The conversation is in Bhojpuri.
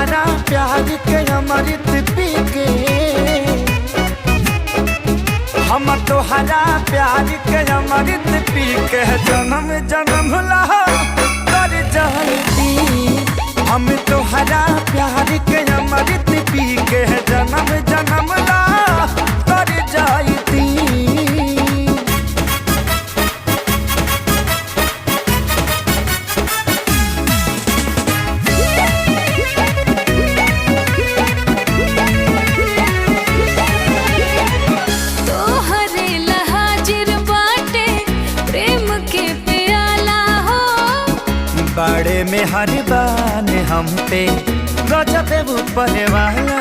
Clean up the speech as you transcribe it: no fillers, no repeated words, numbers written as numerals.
तोहरा प्यार के अमृत पी के, हम तोहरा प्यार के अमृत पी के जन्म जन्म ला कर जाती। हम तोहरा प्यार के अमृत पी के जन्म जन्म ला कर जाती। बड़े में हर बान हम पे गजब ऊपर वाला।